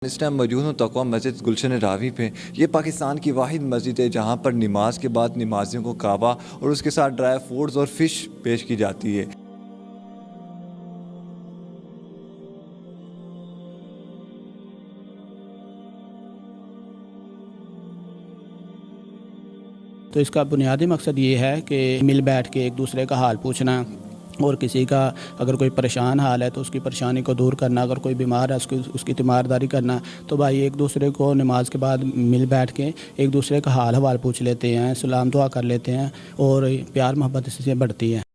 اس time موجود ہوں تقویٰ مسجد گلشن راوی پہ۔ یہ پاکستان کی واحد مسجد ہے جہاں پر نماز کے بعد نمازیوں کو کعبہ اور اس کے ساتھ ڈرائی فروٹس اور فش پیش کی جاتی ہے۔ تو اس کا بنیادی مقصد یہ ہے کہ مل بیٹھ کے ایک دوسرے کا حال پوچھنا، اور کسی کا اگر کوئی پریشان حال ہے تو اس کی پریشانی کو دور کرنا، اگر کوئی بیمار ہے اس کی تیمارداری کرنا، تو بھائی ایک دوسرے کو نماز کے بعد مل بیٹھ کے ایک دوسرے کا حال حوال پوچھ لیتے ہیں، سلام دعا کر لیتے ہیں اور پیار محبت اس سے بڑھتی ہے۔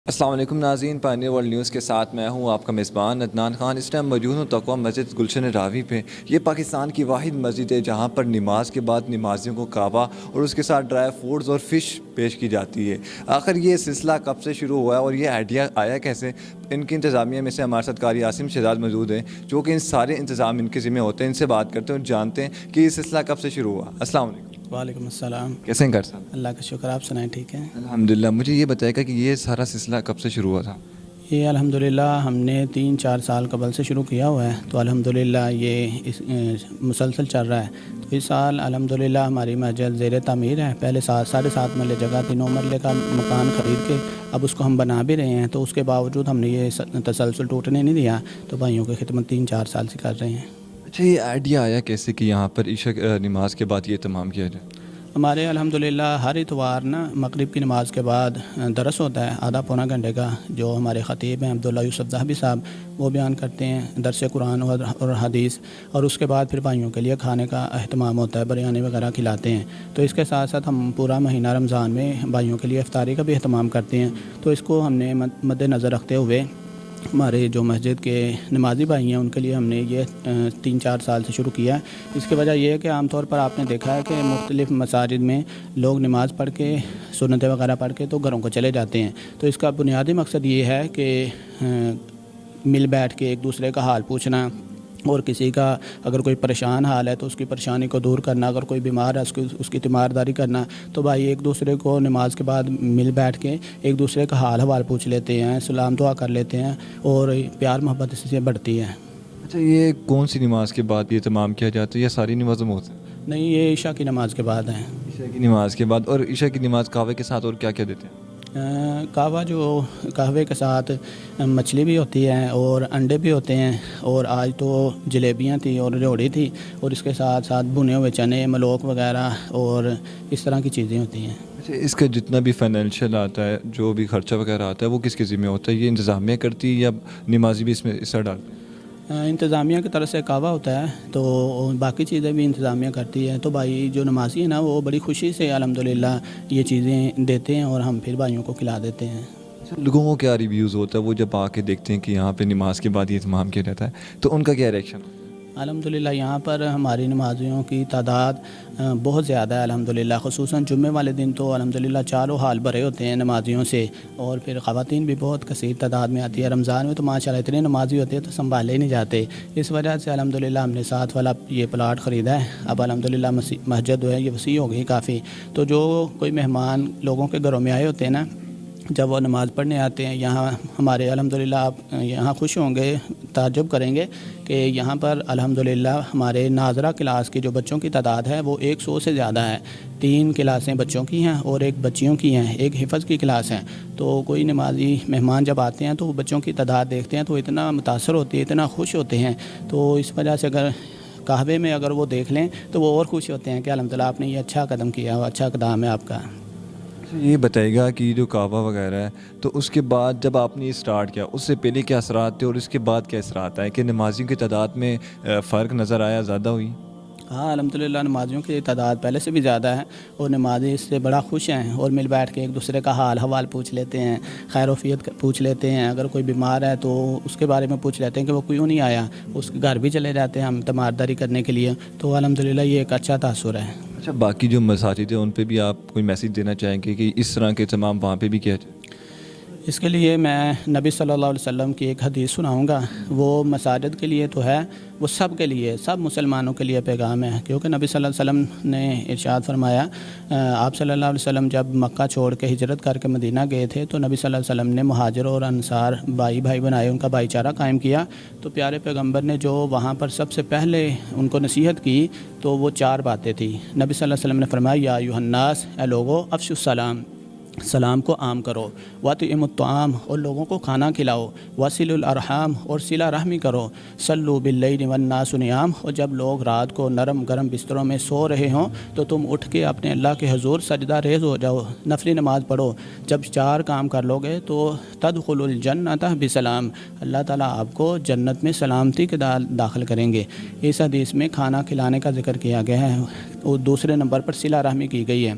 السلام علیکم ناظرین، پائنیئر ورلڈ نیوز کے ساتھ میں ہوں آپ کا میزبان عدنان خان۔ اس ٹائم موجود ہوں تقویٰ مسجد گلشن راوی پہ۔ یہ پاکستان کی واحد مسجد ہے جہاں پر نماز کے بعد نمازیوں کو کعبہ اور اس کے ساتھ ڈرائی فروٹس اور فش پیش کی جاتی ہے۔ آخر یہ سلسلہ کب سے شروع ہوا ہے اور یہ آئیڈیا آیا کیسے؟ ان کی انتظامیہ میں سے ہمارے ساتھ قاری عاصم شہزاد موجود ہیں جو کہ ان سارے انتظام ان کے ذمہ ہوتے ہیں۔ ان سے بات کرتے ہیں اور جانتے ہیں کہ یہ سلسلہ کب سے شروع ہوا۔ السلام علیکم۔ وعلیکم السلام۔ کیسے ہیں صاحب؟ اللہ کا شکر، آپ سنائیں ٹھیک ہے؟ الحمدللہ۔ مجھے یہ بتائے گا کہ یہ سارا سلسلہ کب سے شروع ہوا تھا؟ یہ الحمدللہ ہم نے 3-4 سال قبل سے شروع کیا ہوا ہے، تو الحمدللہ یہ مسلسل چل رہا ہے۔ تو اس سال الحمدللہ ہماری مسجد زیر تعمیر ہے۔ پہلے 7.5 مرلے جگہ تھی، 9 مرلے کا مکان خرید کے اب اس کو ہم بنا بھی رہے ہیں، تو اس کے باوجود ہم نے یہ تسلسل ٹوٹنے نہیں دیا، تو بھائیوں کی خدمت 3-4 سال سے کر رہے ہیں۔ اچھا، یہ آئیڈیا آیا کیسے کہ یہاں پر عشاء نماز کے بعد یہ تمام کیا جائے؟ ہمارے الحمدللہ ہر اتوار مغرب کی نماز کے بعد درس ہوتا ہے آدھا پونا گھنٹے کا، جو ہمارے خطیب ہیں عبداللہ یوسف ذہبی صاحب، وہ بیان کرتے ہیں درس قرآن اور حدیث، اور اس کے بعد پھر بھائیوں کے لیے کھانے کا اہتمام ہوتا ہے، بریانی وغیرہ کھلاتے ہیں۔ تو اس کے ساتھ ساتھ ہم پورا مہینہ رمضان میں بھائیوں کے لیے افطاری کا بھی اہتمام کرتے ہیں۔ تو اس کو ہم نے مد نظر رکھتے ہوئے ہمارے جو مسجد کے نمازی بھائی ہیں ان کے لیے ہم نے یہ 3-4 سال سے شروع کیا ہے۔ اس کی وجہ یہ ہے کہ عام طور پر آپ نے دیکھا ہے کہ مختلف مساجد میں لوگ نماز پڑھ کے سنتیں وغیرہ پڑھ کے تو گھروں کو چلے جاتے ہیں۔ تو اس کا بنیادی مقصد یہ ہے کہ مل بیٹھ کے ایک دوسرے کا حال پوچھنا، اور کسی کا اگر کوئی پریشان حال ہے تو اس کی پریشانی کو دور کرنا، اگر کوئی بیمار ہے اس کی تیمارداری کرنا، تو بھائی ایک دوسرے کو نماز کے بعد مل بیٹھ کے ایک دوسرے کا حال حوال پوچھ لیتے ہیں، سلام دعا کر لیتے ہیں اور پیار محبت اس سے بڑھتی ہے۔ اچھا، یہ کون سی نماز کے بعد یہ تمام کیا جاتا ہے یا ساری نمازوں میں ہوتا ہے؟ نہیں، یہ عشاء کی نماز کے بعد ہے۔ عشاء کی نماز کے بعد، اور عشاء کی نماز قہوے کے ساتھ اور کیا کیا دیتے ہیں؟ قہوے کے ساتھ مچھلی بھی ہوتی ہے اور انڈے بھی ہوتے ہیں، اور آج تو جلیبیاں تھیں اور ریوڑی تھی، اور اس کے ساتھ ساتھ بھنے ہوئے چنے، ملوک وغیرہ اور اس طرح کی چیزیں ہوتی ہیں۔ اچھا، اس کا جتنا بھی فائنینشیل آتا ہے، جو بھی خرچہ وغیرہ آتا ہے، وہ کس کے ذمہ ہوتا ہے؟ یہ انتظامیہ کرتی ہے یا نمازی بھی اس میں حصہ ڈالتے ہیں؟ انتظامیہ کی طرف سے کعبہ ہوتا ہے، تو باقی چیزیں بھی انتظامیہ کرتی ہے۔ تو بھائی جو نمازی ہیں نا، وہ بڑی خوشی سے الحمدللہ یہ چیزیں دیتے ہیں اور ہم پھر بھائیوں کو کھلا دیتے ہیں۔ لوگوں کو کیا ریویوز ہوتا ہے وہ جب آ کے دیکھتے ہیں کہ یہاں پہ نماز کے بعد یہ تمام کیا جاتا ہے، تو ان کا کیا ریئیکشن ہوتا ہے؟ الحمدللہ یہاں پر ہماری نمازیوں کی تعداد بہت زیادہ ہے الحمدللہ، خصوصاً جمعے والے دن تو الحمدللہ چاروں حال بھرے ہوتے ہیں نمازیوں سے، اور پھر خواتین بھی بہت کثیر تعداد میں آتی ہے۔ رمضان میں تو ماشاءاللہ اتنے نمازی ہوتے ہیں تو سنبھالے ہی نہیں جاتے۔ اس وجہ سے الحمدللہ ہم نے ساتھ والا یہ پلاٹ خریدا ہے۔ اب الحمدللہ مسجد جو ہے یہ وسیع ہو گئی کافی، تو جو کوئی مہمان لوگوں کے گھروں میں آئے ہوتے ہیں نا، جب وہ نماز پڑھنے آتے ہیں یہاں ہمارے، الحمدللہ آپ یہاں خوش ہوں گے، تعجب کریں گے کہ یہاں پر الحمدللہ ہمارے ناظرہ کلاس کی جو بچوں کی تعداد ہے وہ 100 سے زیادہ ہے۔ 3 کلاسیں بچوں کی ہیں اور 1 بچیوں کی ہیں، 1 حفظ کی کلاس ہے۔ تو کوئی نمازی مہمان جب آتے ہیں تو وہ بچوں کی تعداد دیکھتے ہیں تو اتنا متاثر ہوتے ہیں، اتنا خوش ہوتے ہیں۔ تو اس وجہ سے اگر قہوے میں اگر وہ دیکھ لیں تو وہ اور خوش ہوتے ہیں کہ الحمدللہ آپ نے یہ اچھا قدم کیا، اچھا اقدام ہے آپ کا۔ یہ بتائے گا کہ جو کعبہ وغیرہ ہے، تو اس کے بعد جب آپ نے یہ سٹارٹ کیا اس سے پہلے کیا اثرات تھے اور اس کے بعد کیا اثرات آئے؟ کہ نمازیوں کی تعداد میں فرق نظر آیا، زیادہ ہوئی؟ ہاں الحمدللہ نمازیوں کی تعداد پہلے سے بھی زیادہ ہے، اور نمازی اس سے بڑا خوش ہیں، اور مل بیٹھ کے ایک دوسرے کا حال حوال پوچھ لیتے ہیں، خیر وفیت پوچھ لیتے ہیں۔ اگر کوئی بیمار ہے تو اس کے بارے میں پوچھ لیتے ہیں کہ وہ کیوں نہیں آیا، اس کے گھر بھی چلے جاتے ہیں ہم تیمارداری کرنے کے لیے۔ تو الحمدللہ یہ ایک اچھا تاثر ہے۔ اچھا، باقی جو مساجد ہیں ان پہ بھی آپ کوئی میسیج دینا چاہیں گے کہ اس طرح کے تمام وہاں پہ بھی کیا جائے؟ اس کے لیے میں نبی صلی اللہ علیہ وسلم کی ایک حدیث سناؤں گا. وہ مساجد کے لیے تو ہے، وہ سب کے لیے، سب مسلمانوں کے لیے پیغام ہے. کیونکہ نبی صلی اللہ علیہ وسلم نے ارشاد فرمایا، آپ صلی اللہ علیہ وسلم جب مکہ چھوڑ کے ہجرت کر کے مدینہ گئے تھے تو نبی صلی اللہ علیہ وسلم نے مہاجر اور انصار بھائی بھائی بنائے، ان کا بھائی چارہ قائم کیا. تو پیارے پیغمبر نے جو وہاں پر سب سے پہلے ان کو نصیحت کی تو وہ 4 باتیں تھیں. نبی صلی اللہ علیہ وسلم نے فرمایا، یا ایھا الناس، اے لوگو، افشوا السلام، سلام کو عام کرو، واطعموا الطعام، اور لوگوں کو کھانا کھلاؤ، وصلوا الارحام، اور صلہ رحمی کرو، صلوا باللیل والناس نیام، اور جب لوگ رات کو نرم گرم بستروں میں سو رہے ہوں تو تم اٹھ کے اپنے اللہ کے حضور سجدہ ریز ہو جاؤ، نفلی نماز پڑھو. جب 4 کام کر لو گے تو تدخلوا الجنۃ بسلام، اللہ تعالیٰ آپ کو جنت میں سلامتی کے داخل کریں گے. اس حدیث میں کھانا کھلانے کا ذکر کیا گیا ہے، اور دوسرے نمبر پر صلہ رحمی کی گئی ہے.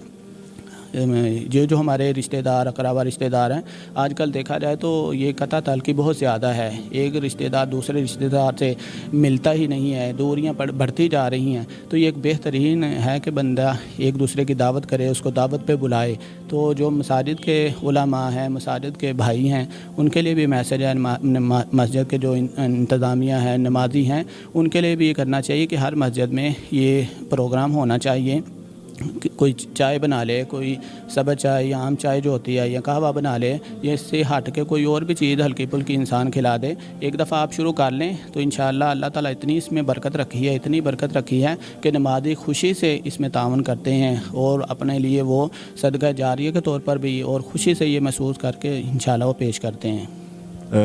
جو ہمارے رشتہ دار، اقربا رشتہ دار ہیں، آج کل دیکھا جائے تو یہ قطع تعلقی بہت زیادہ ہے. ایک رشتہ دار دوسرے رشتہ دار سے ملتا ہی نہیں ہے، دوریاں بڑھتی جا رہی ہیں. تو یہ ایک بہترین ہے کہ بندہ ایک دوسرے کی دعوت کرے، اس کو دعوت پہ بلائے. تو جو مساجد کے علماء ہیں، مساجد کے بھائی ہیں، ان کے لیے بھی میسج ہے. مسجد کے جو انتظامیہ ہیں، نمازی ہیں، ان کے لیے بھی یہ کرنا چاہیے کہ ہر مسجد میں یہ پروگرام ہونا چاہیے. کوئی چائے بنا لے، کوئی سبز چائے یا عام چائے جو ہوتی ہے، یا قہوہ بنا لے، یا اس سے ہٹ کے کوئی اور بھی چیز ہلکی پھلکی انسان کھلا دے. ایک دفعہ آپ شروع کر لیں تو انشاءاللہ اللہ تعالیٰ اتنی اس میں برکت رکھی ہے، اتنی برکت رکھی ہے کہ نمازی خوشی سے اس میں تعاون کرتے ہیں، اور اپنے لیے وہ صدقہ جاریہ کے طور پر بھی اور خوشی سے یہ محسوس کر کے انشاءاللہ وہ پیش کرتے ہیں.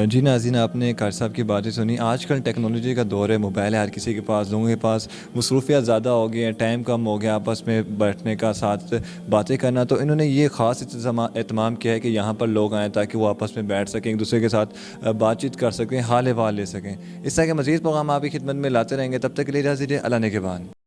جی ناظرین، آپ نے قاری صاحب کی باتیں سنی. آج کل ٹیکنالوجی کا دور ہے، موبائل ہے ہر کسی کے پاس، لوگوں کے پاس مصروفیات زیادہ ہو گئی ہیں، ٹائم کم ہو گیا آپس میں بیٹھنے کا، ساتھ باتیں کرنا. تو انہوں نے یہ خاص اہتمام کیا ہے کہ یہاں پر لوگ آئیں تاکہ وہ آپس میں بیٹھ سکیں، ایک دوسرے کے ساتھ بات چیت کر سکیں، حال احوال لے سکیں. اس طرح کے مزید پروگرام آپ کی خدمت میں لاتے رہیں گے. تب تک کے لیے اجازت دیجیے. اللہ نگہبان.